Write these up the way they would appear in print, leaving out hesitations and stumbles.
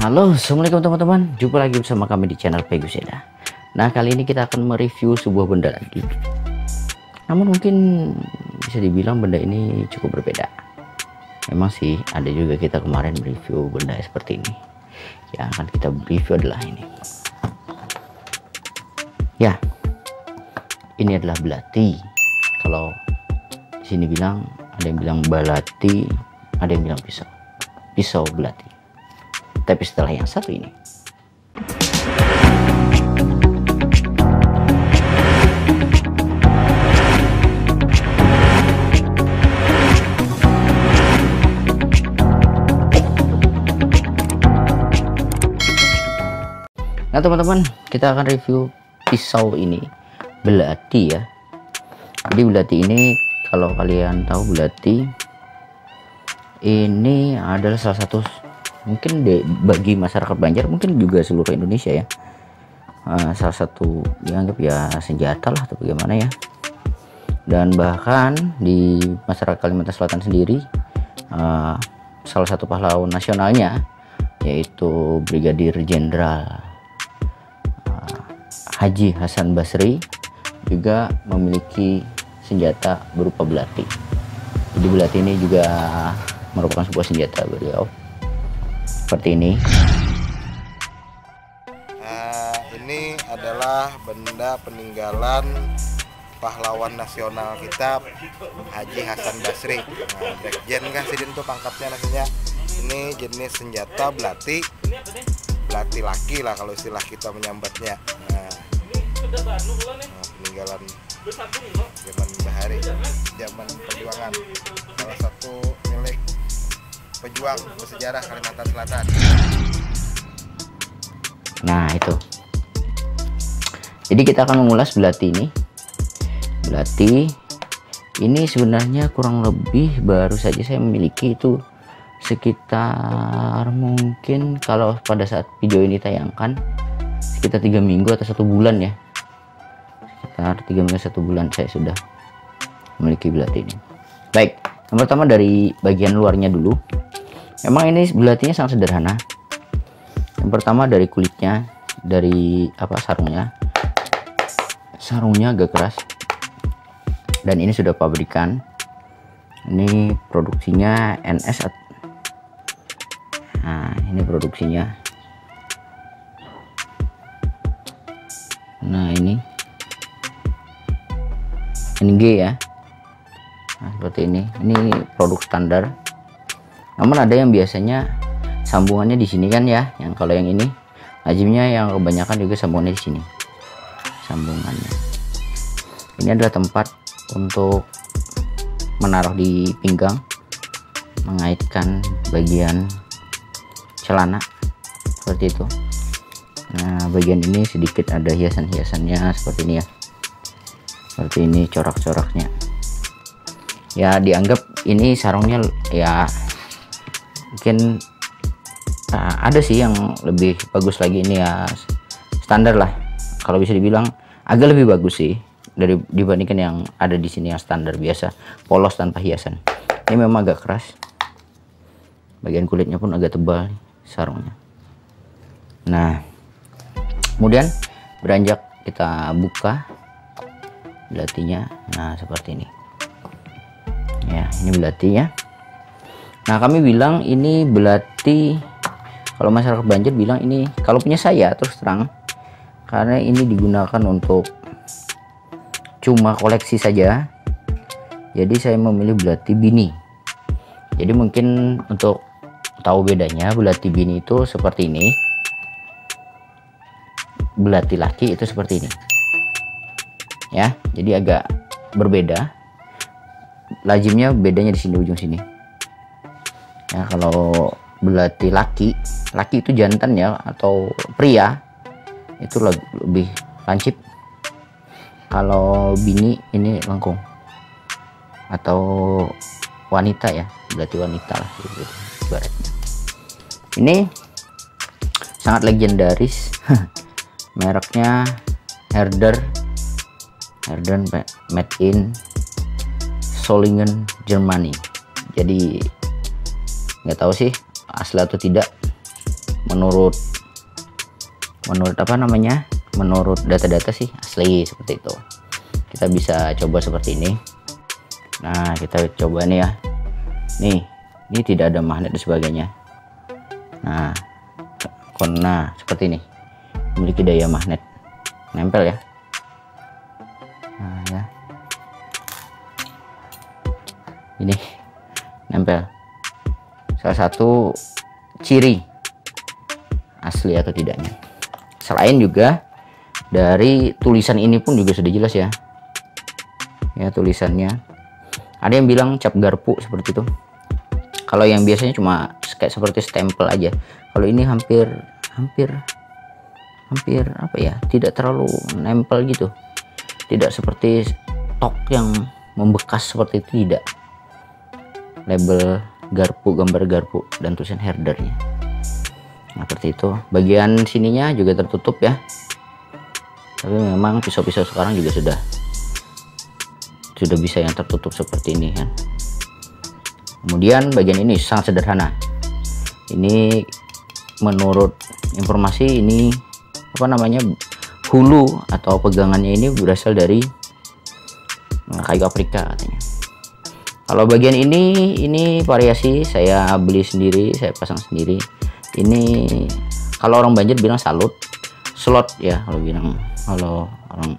Halo, assalamualaikum teman-teman. Jumpa lagi bersama kami di channel Peguseda. Nah, kali ini kita akan mereview sebuah benda lagi. Namun mungkin bisa dibilang benda ini cukup berbeda. Memang sih ada juga kita kemarin mereview benda seperti ini. Yang akan kita review adalah ini. Ya, ini adalah belati. Kalau di sini bilang, ada yang bilang balati, ada yang bilang pisau. Pisau belati. Tapi setelah yang satu ini, nah teman-teman, kita akan review pisau ini, belati ya. Jadi belati ini, kalau kalian tahu, belati ini adalah salah satu, mungkin bagi masyarakat Banjar, mungkin juga seluruh Indonesia ya, salah satu dianggap ya senjata lah atau bagaimana ya. Dan bahkan di masyarakat Kalimantan Selatan sendiri, salah satu pahlawan nasionalnya yaitu Brigadir Jenderal Haji Hasan Basri juga memiliki senjata berupa belati. Jadi belati ini juga merupakan sebuah senjata beliau. Seperti ini. Ini adalah benda peninggalan pahlawan nasional kita Haji Hasan Basri. Brigjen kan sih itu pangkatnya namanya. Ini jenis senjata belati laki lah kalau istilah kita menyambatnya. Peninggalan zaman Bahari, zaman perjuangan, salah satu milik pejuang bersejarah Kalimantan Selatan. Nah itu, jadi kita akan mengulas belati ini. Belati ini sebenarnya kurang lebih baru saja saya memiliki, itu sekitar, mungkin kalau pada saat video ini tayangkan sekitar 3 minggu atau 1 bulan ya, sekitar 3 minggu 1 bulan saya sudah memiliki belati ini. Baik, yang pertama dari bagian luarnya dulu. Memang ini belatinya sangat sederhana. Yang pertama dari kulitnya, dari sarungnya. Sarungnya agak keras. Dan ini sudah pabrikan. Ini produksinya NS. Nah, ini produksinya. Nah, ini NG ya. Nah, seperti ini. Ini produk standar. Namun ada yang biasanya sambungannya di sini kan ya, yang kalau yang ini lazimnya yang kebanyakan juga sambungannya di sini. Sambungannya. Ini adalah tempat untuk menaruh di pinggang, mengaitkan bagian celana seperti itu. Nah, bagian ini sedikit ada hiasan-hiasannya seperti ini ya. Seperti ini corak-coraknya. Ya, dianggap ini sarungnya ya mungkin ada sih yang lebih bagus lagi. Ini ya standar lah, kalau bisa dibilang agak lebih bagus sih dibandingkan yang ada di sini yang standar biasa, polos tanpa hiasan. Ini memang agak keras, bagian kulitnya pun agak tebal sarungnya. Nah, kemudian beranjak kita buka belatinya. Nah, seperti ini ya, ini belati ya. Nah, kami bilang ini belati, kalau masyarakat Banjar bilang ini, kalau punya saya terus terang, karena ini digunakan untuk cuma koleksi saja, jadi saya memilih belati bini. Jadi mungkin untuk tahu bedanya, belati bini itu seperti ini, belati laki itu seperti ini ya. Jadi agak berbeda, lazimnya bedanya di sini, ujung sini ya. Kalau belati laki itu jantan ya, atau pria itu lebih lancip. Kalau bini ini lengkung atau wanita ya, belati wanita lah gitu ibaratnya. Ini sangat legendaris. Mereknya Herder made in Solingen, Germany. Jadi nggak tahu sih asli atau tidak, menurut apa namanya, menurut data-data sih asli seperti itu. Kita bisa coba seperti ini. Nah, kita coba nih ya. Nih, ini tidak ada magnet dan sebagainya. Nah, seperti ini, memiliki daya magnet, nempel ya. Nah ya, ini nempel. Salah satu ciri asli atau tidaknya. Selain juga dari tulisan ini pun juga sudah jelas ya. Ya, tulisannya ada yang bilang cap garpu seperti itu. Kalau yang biasanya cuma kayak seperti stempel aja. Kalau ini hampir apa ya, tidak terlalu nempel gitu, tidak seperti stok yang membekas seperti itu, tidak. Label garpu, gambar garpu, dan tulisan herdernya. Nah, seperti itu. Bagian sininya juga tertutup ya, tapi memang pisau-pisau sekarang juga sudah bisa yang tertutup seperti ini kan. Kemudian bagian ini sangat sederhana. Ini menurut informasi ini apa namanya, hulu atau pegangannya ini berasal dari kayu Afrika katanya. Kalau bagian ini variasi, saya beli sendiri, saya pasang sendiri. Ini kalau orang Banjar bilang slot ya, kalau orang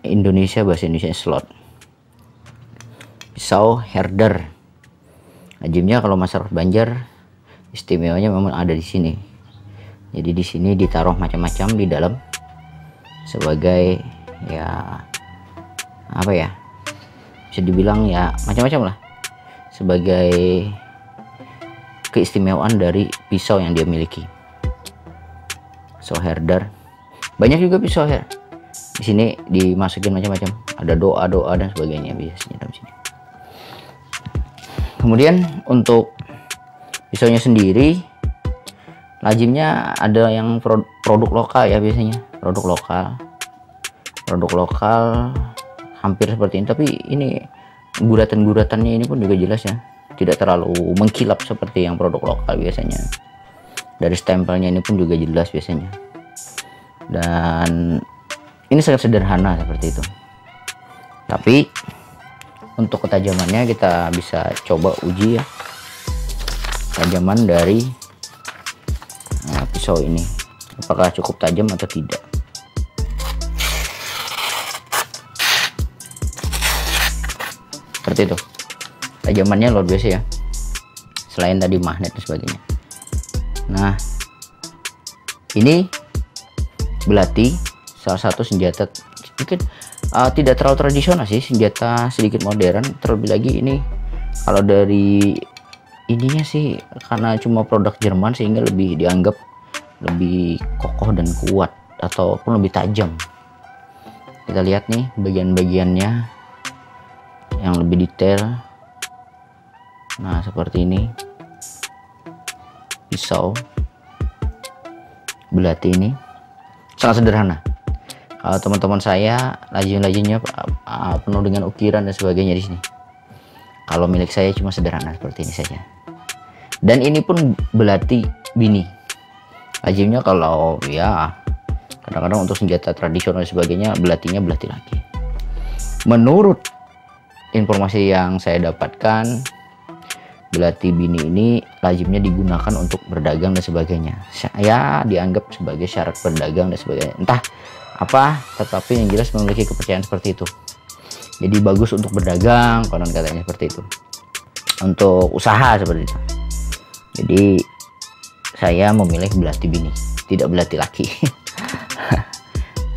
Indonesia, bahasa Indonesia slot. Pisau herder. Najimnya kalau masyarakat Banjar istimewanya memang ada di sini. Jadi di sini ditaruh macam-macam di dalam sebagai ya apa ya, bisa dibilang ya macam-macam lah, sebagai keistimewaan dari pisau yang dia miliki. Pisau herder. Banyak juga pisau herder. Di sini dimasukin macam-macam. Ada doa-doa dan sebagainya biasanya dalam sini. Kemudian untuk pisaunya sendiri, lazimnya ada yang produk lokal ya, biasanya produk lokal hampir seperti ini, tapi ini guratan-guratannya ini pun juga jelas ya, tidak terlalu mengkilap seperti yang produk lokal biasanya. Dari stempelnya ini pun juga jelas biasanya, dan ini sangat sederhana seperti itu. Tapi untuk ketajamannya kita bisa coba uji ya, ketajaman dari pisau ini apakah cukup tajam atau tidak. Seperti itu, tajamannya luar biasa ya, selain tadi magnet dan sebagainya. Nah, ini belati, salah satu senjata mungkin tidak terlalu tradisional sih, senjata sedikit modern. Terlebih lagi ini kalau dari ininya sih, karena cuma produk Jerman sehingga lebih dianggap lebih kokoh dan kuat ataupun lebih tajam. Kita lihat nih bagian-bagiannya yang lebih detail. Nah, seperti ini pisau belati ini sangat sederhana. Kalau teman-teman saya lajin-lajinnya penuh dengan ukiran dan sebagainya di sini. Kalau milik saya cuma sederhana seperti ini saja. Dan ini pun belati bini. Lazimnya kalau ya kadang-kadang untuk senjata tradisional dan sebagainya belatinya belati lagi. Menurut informasi yang saya dapatkan, belati bini ini lazimnya digunakan untuk berdagang dan sebagainya. Saya dianggap sebagai syarat berdagang dan sebagainya. Entah apa, tetapi yang jelas memiliki kepercayaan seperti itu. Jadi bagus untuk berdagang, konon katanya seperti itu. Untuk usaha seperti itu. Jadi saya memilih belati bini, tidak belati laki.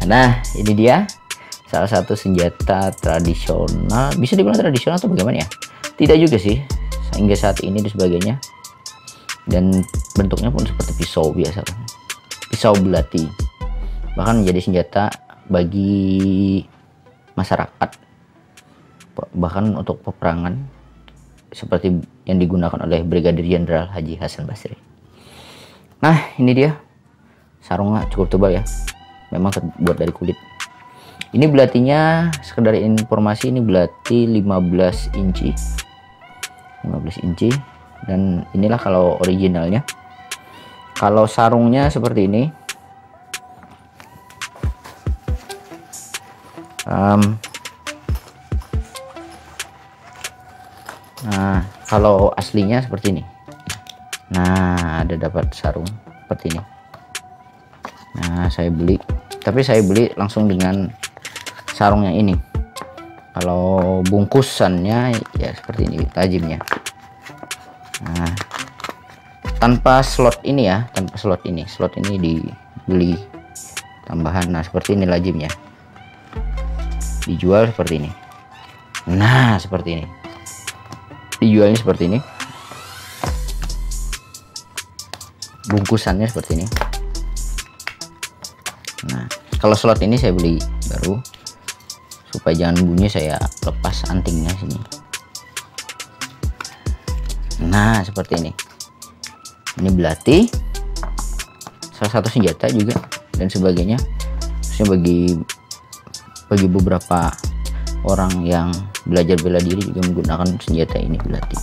Nah, ini dia salah satu senjata tradisional. Bisa dibilang tradisional atau bagaimana ya? Tidak juga sih, hingga saat ini dan sebagainya. Dan bentuknya pun seperti pisau biasa, pisau belati. Bahkan menjadi senjata bagi masyarakat, bahkan untuk peperangan, seperti yang digunakan oleh Brigadir Jenderal Haji Hasan Basri. Nah, ini dia sarungnya, cukup tebal ya, memang terbuat dari kulit. Ini belatinya, sekedar informasi, ini belati 15 inci, dan inilah kalau originalnya. Kalau sarungnya seperti ini. Nah, kalau aslinya seperti ini. Nah, ada dapat sarung seperti ini. Nah, saya beli, tapi saya beli langsung dengan sarungnya ini. Kalau bungkusannya ya seperti ini tajamnya. Nah, tanpa slot ini ya, tanpa slot ini. Slot ini dibeli tambahan. Nah, seperti ini lazimnya. Dijual seperti ini. Nah, seperti ini. Dijualnya seperti ini. Bungkusannya seperti ini. Nah, kalau slot ini saya beli baru supaya jangan bunyi, saya lepas antingnya sini. Nah, seperti ini. Ini belati, salah satu senjata juga dan sebagainya. Khususnya bagi beberapa orang yang belajar bela diri juga menggunakan senjata ini, belati.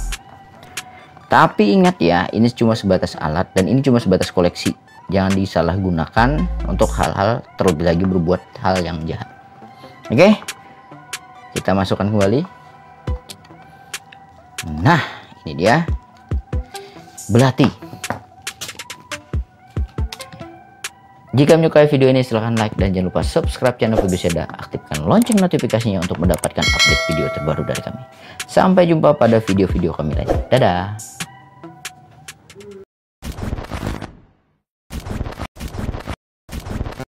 Tapi ingat ya, ini cuma sebatas alat dan ini cuma sebatas koleksi. Jangan disalahgunakan untuk hal-hal, terlebih lagi berbuat hal yang jahat. Oke, kita masukkan kembali. Nah, ini dia belati. Jika menyukai video ini silahkan like dan jangan lupa subscribe channel Pebiseda, aktifkan lonceng notifikasinya untuk mendapatkan update video terbaru dari kami. Sampai jumpa pada video-video kami lainnya. Dadah.